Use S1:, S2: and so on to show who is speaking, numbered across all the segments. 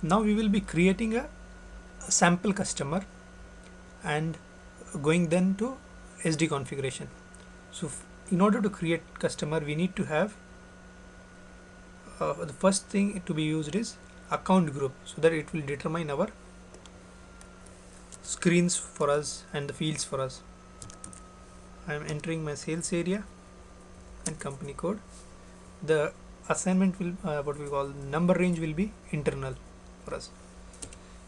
S1: Now we will be creating a sample customer and going then to SD configuration. So in order to create customer, we need to have the first thing to be used is account group, so that it will determine our screens for us and the fields for us. I am entering my sales area and company code. The assignment will what we call number range will be internal for us.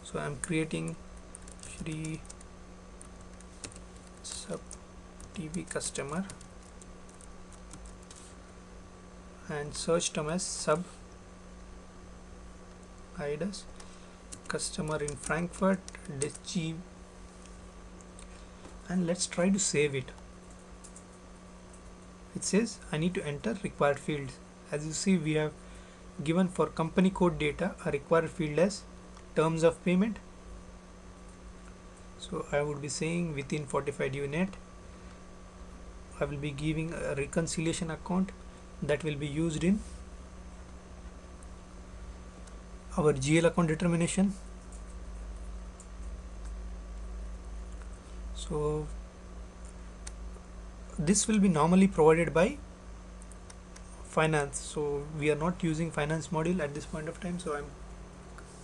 S1: So I am creating Shri sub TV customer and search term as sub IDAS customer in Frankfurt DG, and let's try to save it. It says I need to enter required fields. As you see, we have given for company code data a required field as terms of payment. So I would be saying within 45 unit I will be giving a reconciliation account that will be used in our GL account determination. So this will be normally provided by finance, so we are not using finance module at this point of time, so I'm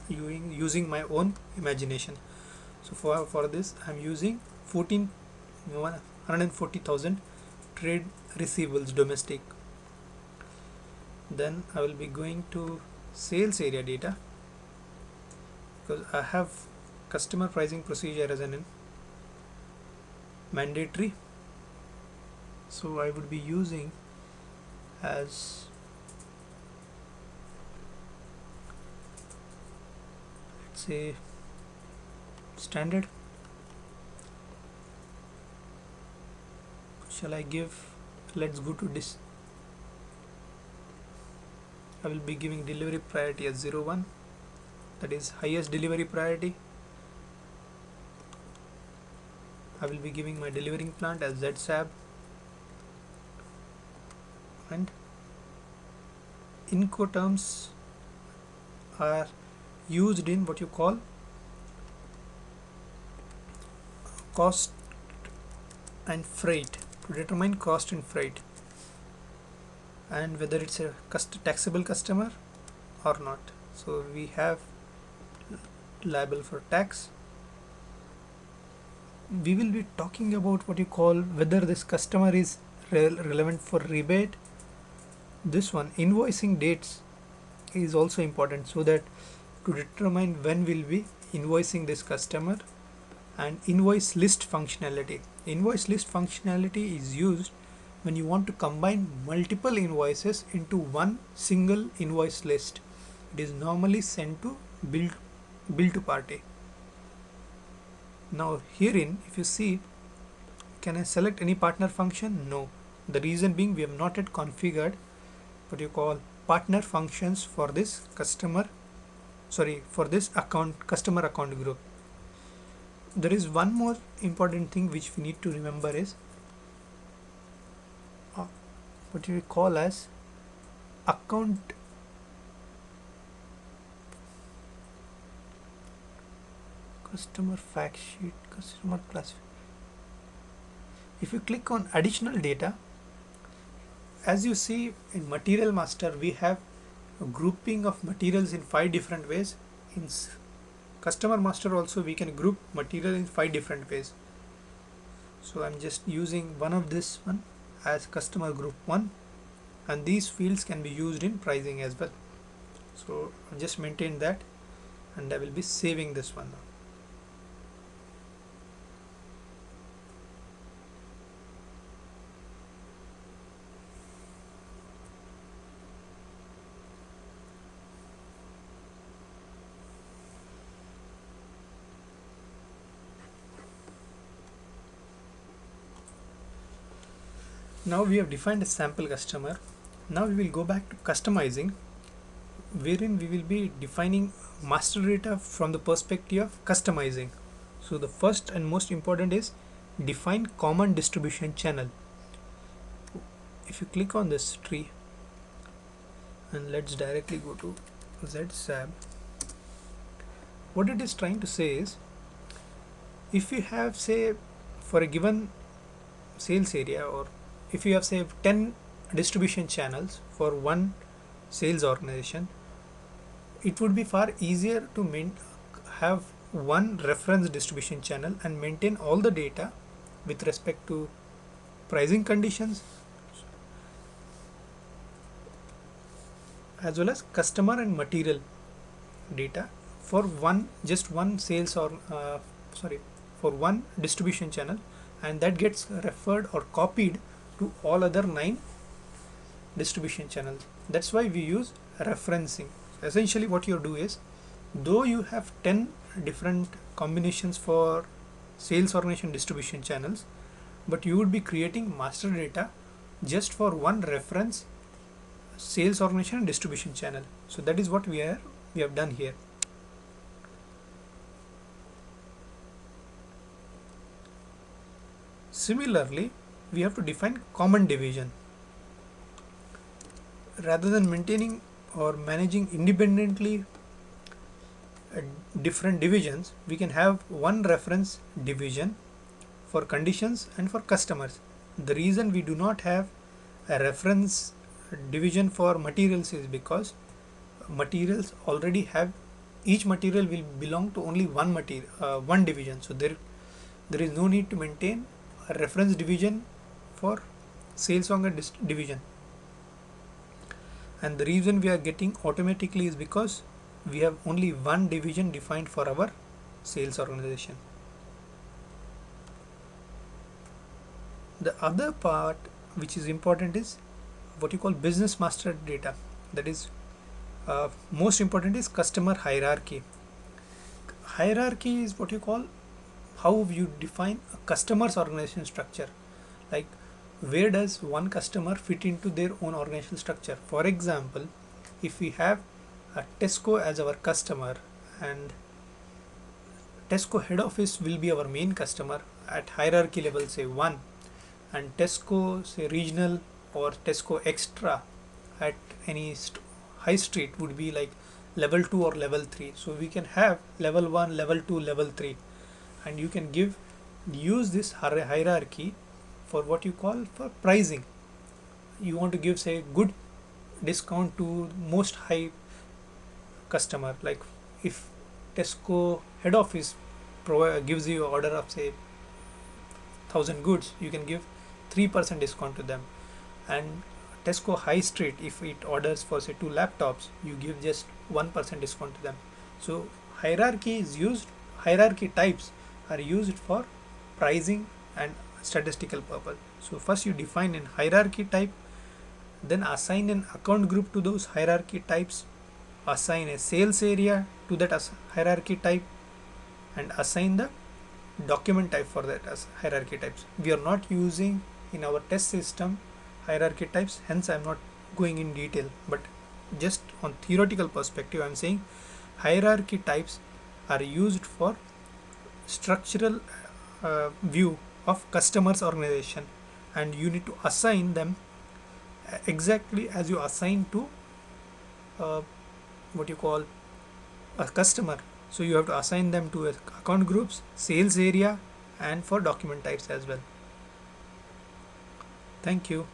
S1: using my own imagination. So for this I'm using 140,000 trade receivables domestic. Then I will be going to sales area data because I have customer pricing procedure as an mandatory, so I would be using as let's say standard. Shall I give, let's go to this, I will be giving delivery priority as 01, that is highest delivery priority. I will be giving my delivering plant as ZSAB, and Incoterms are used in what you call cost and freight, to determine cost and freight and whether it's a taxable customer or not. So we have liable for tax. We will be talking about what you call whether this customer is relevant for rebate. This one, invoicing dates, is also important, so that to determine when we'll be invoicing this customer. And invoice list functionality. Invoice list functionality is used when you want to combine multiple invoices into one single invoice list. It is normally sent to bill to party. Now herein, if you see, can I select any partner function? No. The reason being we have not yet configured what you call partner functions for this customer, for this customer account group. There is one more important thing which we need to remember is what we call as account customer fact sheet, customer class. If you click on additional data, as you see in material master, we have a grouping of materials in 5 different ways. In customer master also we can group material in 5 different ways. So I'm just using one of this one as customer group 1, and these fields can be used in pricing as well. So I'll just maintain that, and I will be saving this one now. Now we have defined a sample customer. Now we will go back to customizing, wherein we will be defining master data from the perspective of customizing. So the first and most important is define common distribution channel. If you click on this tree, and let's directly go to ZSAB, what it is trying to say is, if you have, say, for a given sales area, or if you have, say, 10 distribution channels for one sales organization, it would be far easier to have one reference distribution channel and maintain all the data with respect to pricing conditions as well as customer and material data for just one sales or for one distribution channel, and that gets referred or copied to all other 9 distribution channels. That's why we use referencing. Essentially what you do is, though you have 10 different combinations for sales organization distribution channels, but you would be creating master data just for one reference sales organization and distribution channel. So that is what we have done here. Similarly, we have to define common division. Rather than maintaining or managing independently different divisions, we can have one reference division for conditions and for customers. The reason we do not have a reference division for materials is because materials already have, each material will belong to only one division, so there is no need to maintain a reference division for sales organization division. And the reason we are getting automatically is because we have only one division defined for our sales organization. The other part which is important is what you call business master data. That is, most important is customer hierarchy. Hierarchy is what you call how you define a customer's organization structure. Like, where does one customer fit into their own organizational structure? For example, if we have a Tesco as our customer, and Tesco head office will be our main customer at hierarchy level, say 1, and Tesco, say, regional or Tesco extra at any high street would be like level 2 or level 3. So we can have level 1, level 2, level 3, and you can use this hierarchy for what you call for pricing. You want to give, say, good discount to most high customer. Like, if Tesco head office gives you order of, say, 1000 goods, you can give 3% discount to them. And Tesco high street, if it orders for, say, 2 laptops, you give just 1% discount to them. So hierarchy types are used for pricing and statistical purpose. So first you define an hierarchy type, then assign an account group to those hierarchy types, assign a sales area to that hierarchy type, and assign the document type for that as hierarchy types. We are not using in our test system hierarchy types, hence I am not going in detail, but just on theoretical perspective I am saying hierarchy types are used for structural view of customers organization, and you need to assign them exactly as you assign to what you call a customer. So you have to assign them to account groups, sales area, and for document types as well. Thank you.